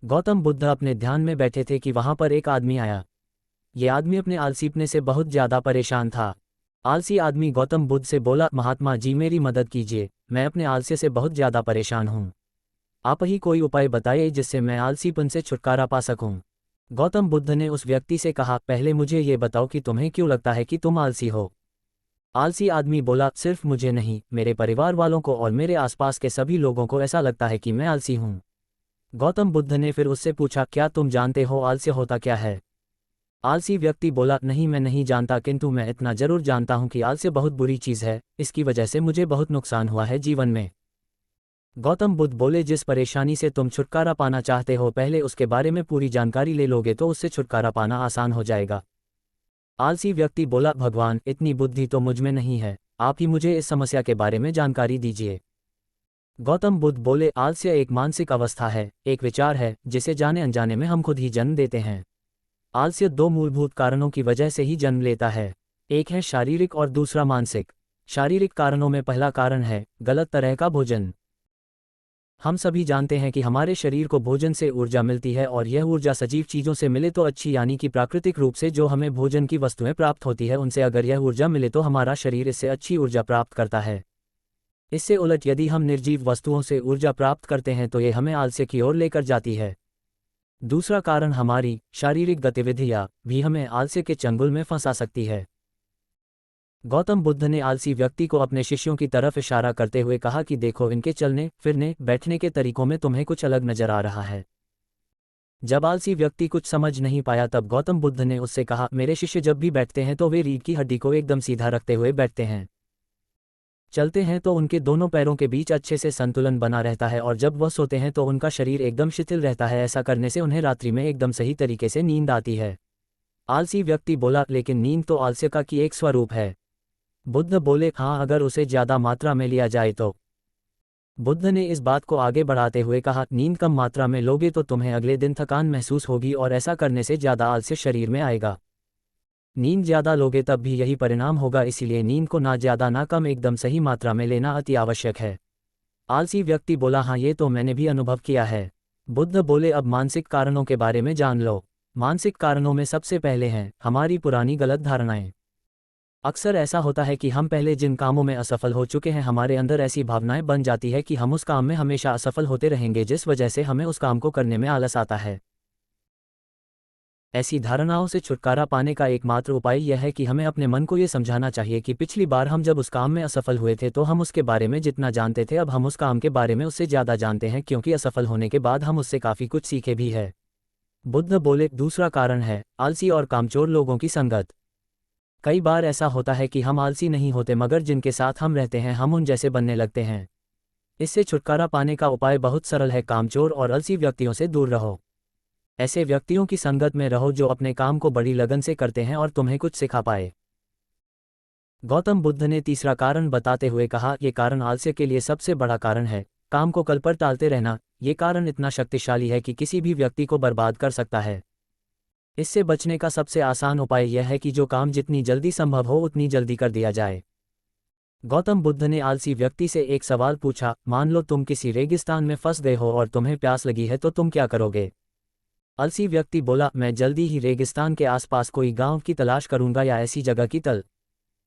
गौतम बुद्ध अपने ध्यान में बैठे थे कि वहां पर एक आदमी आया। ये आदमी अपने आलसीपने से बहुत ज्यादा परेशान था। आलसी आदमी गौतम बुद्ध से बोला, महात्मा जी मेरी मदद कीजिए, मैं अपने आलस्य से बहुत ज्यादा परेशान हूँ। आप ही कोई उपाय बताइए जिससे मैं आलसीपन से छुटकारा पा सकूं। गौतम बुद्ध ने उस व्यक्ति से कहा, पहले मुझे ये बताओ कि तुम्हें क्यों लगता है कि तुम आलसी हो। आलसी आदमी बोला, सिर्फ मुझे नहीं, मेरे परिवार वालों को और मेरे आसपास के सभी लोगों को ऐसा लगता है कि मैं आलसी हूँ। गौतम बुद्ध ने फिर उससे पूछा, क्या तुम जानते हो आलस्य होता क्या है। आलसी व्यक्ति बोला, नहीं मैं नहीं जानता, किंतु मैं इतना जरूर जानता हूं कि आलस्य बहुत बुरी चीज़ है, इसकी वजह से मुझे बहुत नुकसान हुआ है जीवन में। गौतम बुद्ध बोले, जिस परेशानी से तुम छुटकारा पाना चाहते हो पहले उसके बारे में पूरी जानकारी ले लोगे तो उससे छुटकारा पाना आसान हो जाएगा। आलसी व्यक्ति बोला, भगवान इतनी बुद्धि तो मुझ में नहीं है, आप ही मुझे इस समस्या के बारे में जानकारी दीजिए। गौतम बुद्ध बोले, आलस्य एक मानसिक अवस्था है, एक विचार है जिसे जाने अनजाने में हम खुद ही जन्म देते हैं। आलस्य दो मूलभूत कारणों की वजह से ही जन्म लेता है, एक है शारीरिक और दूसरा मानसिक। शारीरिक कारणों में पहला कारण है गलत तरह का भोजन। हम सभी जानते हैं कि हमारे शरीर को भोजन से ऊर्जा मिलती है और यह ऊर्जा सजीव चीज़ों से मिले तो अच्छी, यानी कि प्राकृतिक रूप से जो हमें भोजन की वस्तुएं प्राप्त होती है उनसे अगर यह ऊर्जा मिले तो हमारा शरीर इससे अच्छी ऊर्जा प्राप्त करता है। इससे उलट यदि हम निर्जीव वस्तुओं से ऊर्जा प्राप्त करते हैं तो ये हमें आलस्य की ओर लेकर जाती है। दूसरा कारण हमारी शारीरिक गतिविधियां भी हमें आलस्य के चंगुल में फंसा सकती है। गौतम बुद्ध ने आलसी व्यक्ति को अपने शिष्यों की तरफ इशारा करते हुए कहा कि देखो, इनके चलने फिरने बैठने के तरीकों में तुम्हें कुछ अलग नजर आ रहा है। जब आलसी व्यक्ति कुछ समझ नहीं पाया तब गौतम बुद्ध ने उससे कहा, मेरे शिष्य जब भी बैठते हैं तो वे रीढ़ की हड्डी को एकदम सीधा रखते हुए बैठते हैं। चलते हैं तो उनके दोनों पैरों के बीच अच्छे से संतुलन बना रहता है और जब वह सोते हैं तो उनका शरीर एकदम शिथिल रहता है। ऐसा करने से उन्हें रात्रि में एकदम सही तरीके से नींद आती है। आलसी व्यक्ति बोला, लेकिन नींद तो आलस्य का की एक स्वरूप है। बुद्ध बोले, हाँ अगर उसे ज्यादा मात्रा में लिया जाए तो। बुद्ध ने इस बात को आगे बढ़ाते हुए कहा, नींद कम मात्रा में लोगे तो तुम्हें अगले दिन थकान महसूस होगी और ऐसा करने से ज्यादा आलस्य शरीर में आएगा। नींद ज्यादा लोगे तब भी यही परिणाम होगा, इसीलिए नींद को ना ज्यादा ना कम एकदम सही मात्रा में लेना अति आवश्यक है। आलसी व्यक्ति बोला, हाँ ये तो मैंने भी अनुभव किया है। बुद्ध बोले, अब मानसिक कारणों के बारे में जान लो। मानसिक कारणों में सबसे पहले हैं हमारी पुरानी गलत धारणाएं। अक्सर ऐसा होता है कि हम पहले जिन कामों में असफल हो चुके हैं हमारे अंदर ऐसी भावनाएं बन जाती है कि हम उस काम में हमेशा असफल होते रहेंगे, जिस वजह से हमें उस काम को करने में आलस आता है। ऐसी धारणाओं से छुटकारा पाने का एकमात्र उपाय यह है कि हमें अपने मन को ये समझाना चाहिए कि पिछली बार हम जब उस काम में असफल हुए थे तो हम उसके बारे में जितना जानते थे अब हम उस काम के बारे में उससे ज़्यादा जानते हैं, क्योंकि असफल होने के बाद हम उससे काफ़ी कुछ सीखे भी है। बुद्ध बोले, दूसरा कारण है आलसी और कामचोर लोगों की संगत। कई बार ऐसा होता है कि हम आलसी नहीं होते मगर जिनके साथ हम रहते हैं हम उन जैसे बनने लगते हैं। इससे छुटकारा पाने का उपाय बहुत सरल है, कामचोर और आलसी व्यक्तियों से दूर रहो। ऐसे व्यक्तियों की संगत में रहो जो अपने काम को बड़ी लगन से करते हैं और तुम्हें कुछ सिखा पाए। गौतम बुद्ध ने तीसरा कारण बताते हुए कहा, ये कारण आलस्य के लिए सबसे बड़ा कारण है, काम को कल पर टालते रहना। ये कारण इतना शक्तिशाली है कि किसी भी व्यक्ति को बर्बाद कर सकता है। इससे बचने का सबसे आसान उपाय यह है कि जो काम जितनी जल्दी संभव हो उतनी जल्दी कर दिया जाए। गौतम बुद्ध ने आलसी व्यक्ति से एक सवाल पूछा, मान लो तुम किसी रेगिस्तान में फंस गए हो और तुम्हें प्यास लगी है तो तुम क्या करोगे। आलसी व्यक्ति बोला, मैं जल्दी ही रेगिस्तान के आसपास कोई गांव की तलाश करूंगा या ऐसी जगह की